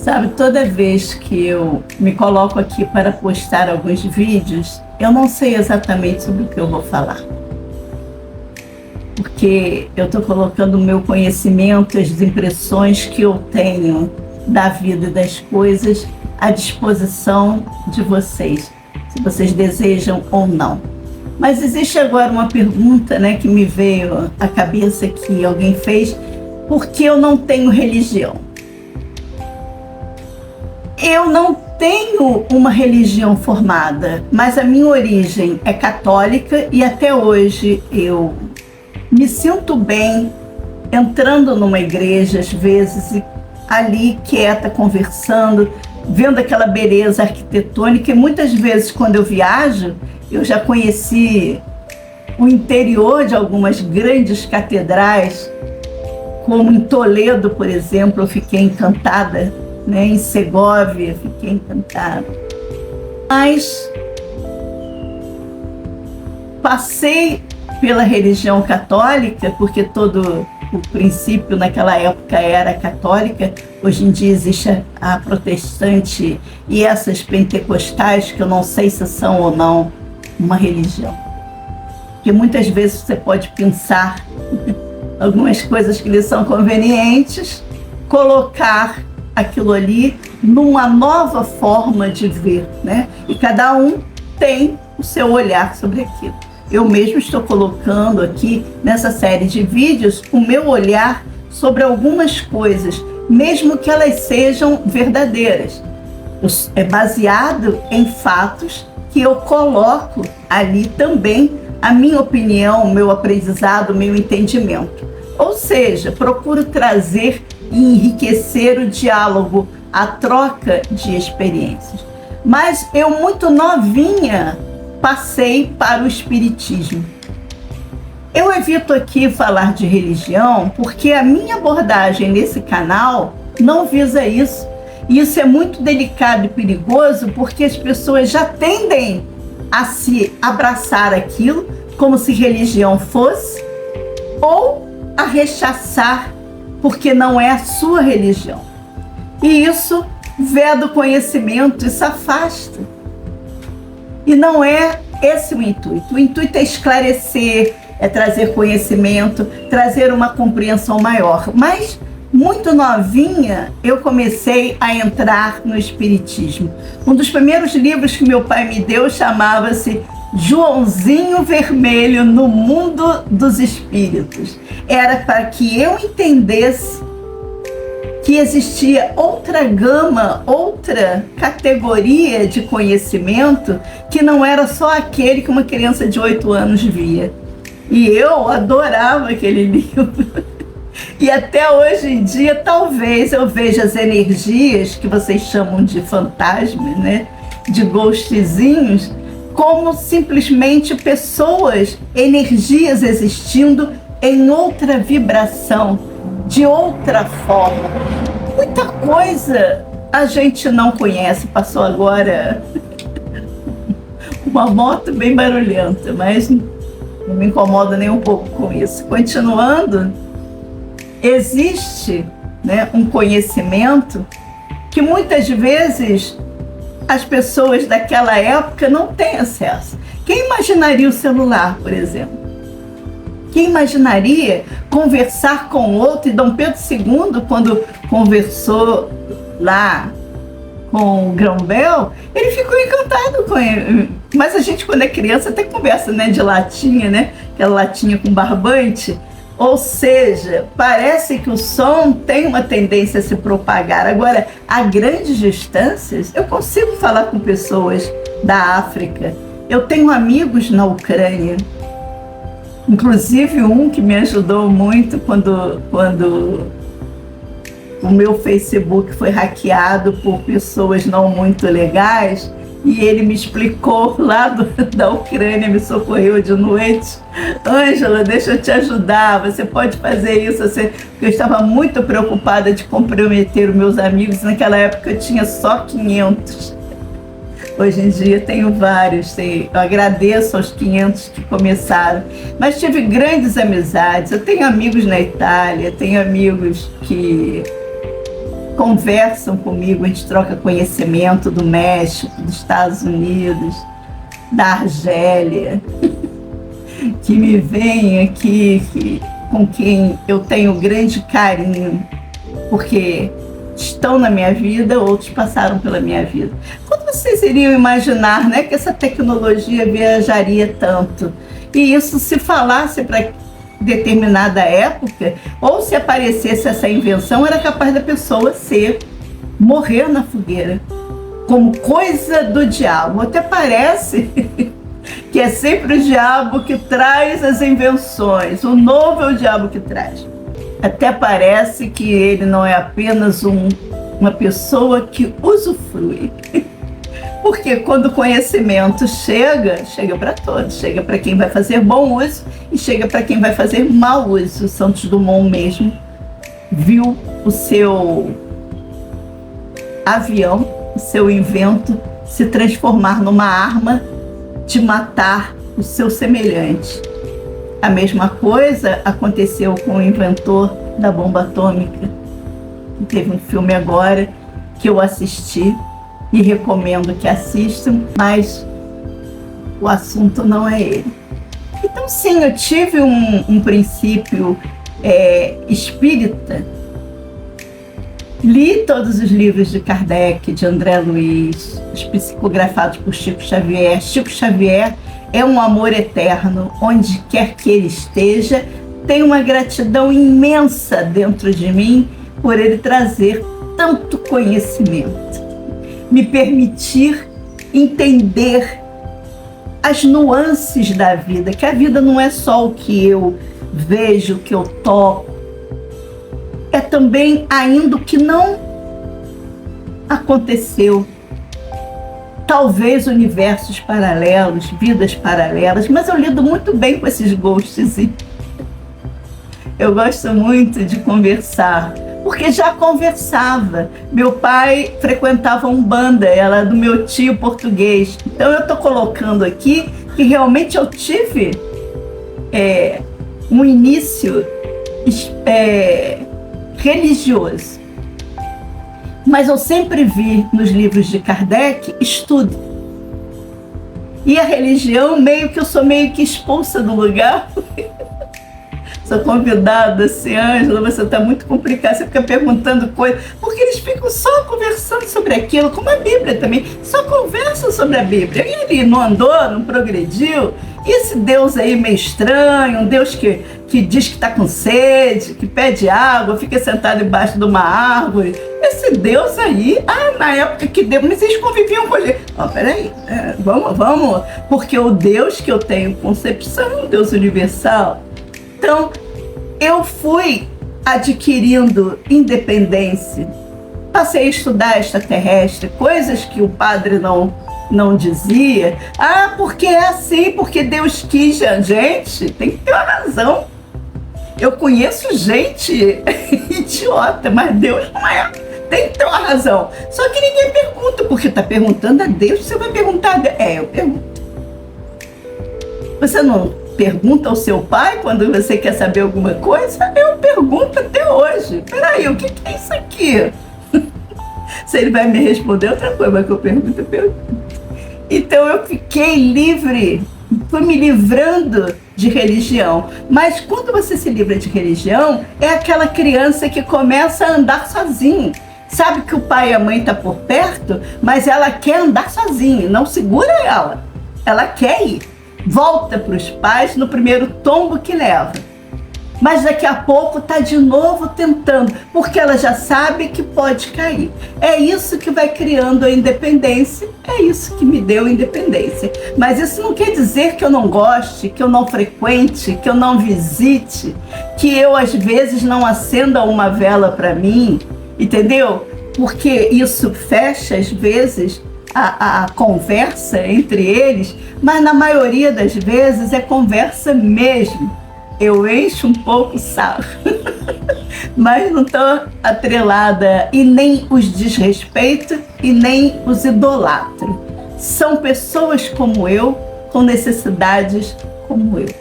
Sabe, toda vez que eu me coloco aqui para postar alguns vídeos, eu não sei exatamente sobre o que eu vou falar. Porque eu estou colocando o meu conhecimento, as impressões que eu tenho da vida e das coisas à disposição de vocês, se vocês desejam ou não. Mas existe agora uma pergunta, né, que me veio à cabeça, que alguém fez: por que eu não tenho religião? Eu não tenho uma religião formada, mas a minha origem é católica e até hoje eu me sinto bem entrando numa igreja, às vezes, e ali quieta, conversando, vendo aquela beleza arquitetônica. E muitas vezes, quando eu viajo, eu já conheci o interior de algumas grandes catedrais, como em Toledo, por exemplo, eu fiquei encantada, né? Em Segóvia, fiquei encantada. Mas passei pela religião católica, porque todo o princípio naquela época era católica. Hoje em dia existe a protestante e essas pentecostais, que eu não sei se são ou não uma religião. Porque muitas vezes você pode pensar algumas coisas que lhe são convenientes, colocar aquilo ali numa nova forma de ver, né? E cada um tem o seu olhar sobre aquilo. Eu mesmo estou colocando aqui nessa série de vídeos o meu olhar sobre algumas coisas, mesmo que elas sejam verdadeiras. É baseado em fatos que eu coloco ali também a minha opinião, o meu aprendizado, o meu entendimento. Ou seja, procuro trazer e enriquecer o diálogo, a troca de experiências. Mas eu, muito novinha, passei para o espiritismo. Eu evito aqui falar de religião porque a minha abordagem nesse canal não visa isso. E isso é muito delicado e perigoso, porque as pessoas já tendem a se abraçar aquilo como se religião fosse, ou a rechaçar porque não é a sua religião. E isso veda o conhecimento, isso afasta. E não é esse o intuito. O intuito é esclarecer, é trazer conhecimento, trazer uma compreensão maior. Mas, muito novinha, eu comecei a entrar no espiritismo. Um dos primeiros livros que meu pai me deu chamava-se Joãozinho Vermelho no Mundo dos Espíritos. Era para que eu entendesse que existia outra gama, outra categoria de conhecimento, que não era só aquele que uma criança de 8 anos via. E eu adorava aquele livro. E até hoje em dia, talvez eu veja as energias que vocês chamam de fantasmas, né? De ghostzinhos, como simplesmente pessoas, energias existindo em outra vibração, de outra forma. Muita coisa a gente não conhece. Passou agora uma moto bem barulhenta, mas não me incomoda nem um pouco com isso. Continuando, existe, né, um conhecimento que muitas vezes as pessoas daquela época não têm acesso. Quem imaginaria o celular, por exemplo? Quem imaginaria conversar com outro? E Dom Pedro II, quando conversou lá com o Grão-Bel, ele ficou encantado com ele. Mas a gente, quando é criança, até conversa, né, de latinha, né? Aquela latinha com barbante. Ou seja, parece que o som tem uma tendência a se propagar. Agora, a grandes distâncias, eu consigo falar com pessoas da África. Eu tenho amigos na Ucrânia. Inclusive um que me ajudou muito quando o meu Facebook foi hackeado por pessoas não muito legais, e ele me explicou lá da Ucrânia, me socorreu de noite. Ângela, deixa eu te ajudar, você pode fazer isso. Porque eu estava muito preocupada de comprometer os meus amigos. Naquela época eu tinha só 500. Hoje em dia tenho vários. Eu agradeço aos 500 que começaram. Mas tive grandes amizades. Eu tenho amigos na Itália, tenho amigos que conversam comigo, a gente troca conhecimento do México, dos Estados Unidos, da Argélia, que me vem aqui, com quem eu tenho grande carinho, porque estão na minha vida, outros passaram pela minha vida. Quando vocês iriam imaginar, né, que essa tecnologia viajaria tanto? E isso, se falasse para determinada época, ou se aparecesse essa invenção, era capaz da pessoa morrer na fogueira, como coisa do diabo. Até parece que é sempre o diabo que traz as invenções, o novo é o diabo que traz. Até parece que ele não é apenas uma pessoa que usufrui. Porque quando o conhecimento chega para todos, chega para quem vai fazer bom uso e chega para quem vai fazer mau uso. O Santos Dumont mesmo viu o seu avião, o seu invento, se transformar numa arma de matar o seu semelhante. A mesma coisa aconteceu com o inventor da bomba atômica. Teve um filme agora que eu assisti e recomendo que assistam, mas o assunto não é ele. Então, sim, eu tive um princípio espírita. Li todos os livros de Kardec, de André Luiz, os psicografados por Chico Xavier. Chico Xavier é um amor eterno, onde quer que ele esteja. Tenho uma gratidão imensa dentro de mim por ele trazer tanto conhecimento, me permitir entender as nuances da vida, que a vida não é só o que eu vejo, o que eu toco, é também ainda o que não aconteceu. Talvez universos paralelos, vidas paralelas, mas eu lido muito bem com esses ghosts. Eu gosto muito de conversar, porque já conversava. Meu pai frequentava Umbanda, ela é do meu tio português. Então eu estou colocando aqui que realmente eu tive um início religioso. Mas eu sempre vi nos livros de Kardec estudo. E a religião, eu sou meio que expulsa do lugar. Sou convidada assim, Ângela, você está muito complicada, você fica perguntando coisas, porque eles ficam só conversando sobre aquilo, como a Bíblia também, só conversam sobre a Bíblia. E ele não andou, não progrediu. E esse Deus aí meio estranho, um Deus que diz que está com sede, que pede água, fica sentado embaixo de uma árvore. Esse Deus aí, na época que Deus, mas eles conviviam com ele. Peraí, vamos, porque o Deus que eu tenho concepção é um Deus universal. Então, eu fui adquirindo independência, passei a estudar extraterrestre, coisas que o padre não dizia. Porque é assim, porque Deus quis. Gente, tem que ter uma razão. Eu conheço gente idiota, mas Deus não é. Tem que ter uma razão. Só que ninguém pergunta, porque está perguntando a Deus, você vai perguntar a Deus. Eu pergunto. Você não pergunta ao seu pai quando você quer saber alguma coisa? Eu pergunto até hoje. Peraí, o que é isso aqui? Se ele vai me responder outra coisa, mas que eu pergunto. Então eu fiquei livre, fui me livrando de religião. Mas quando você se livra de religião, é aquela criança que começa a andar sozinho. Sabe que o pai e a mãe estão por perto, mas ela quer andar sozinha, não segura ela. Ela quer ir. Volta para os pais no primeiro tombo que leva. Mas daqui a pouco está de novo tentando, porque ela já sabe que pode cair. É isso que vai criando a independência, é isso que me deu independência. Mas isso não quer dizer que eu não goste, que eu não frequente, que eu não visite, que eu às vezes não acenda uma vela para mim, entendeu? Porque isso fecha às vezes a conversa entre eles, mas na maioria das vezes é conversa mesmo. Eu encho um pouco o saco, mas não estou atrelada e nem os desrespeito e nem os idolatro. São pessoas como eu, com necessidades como eu.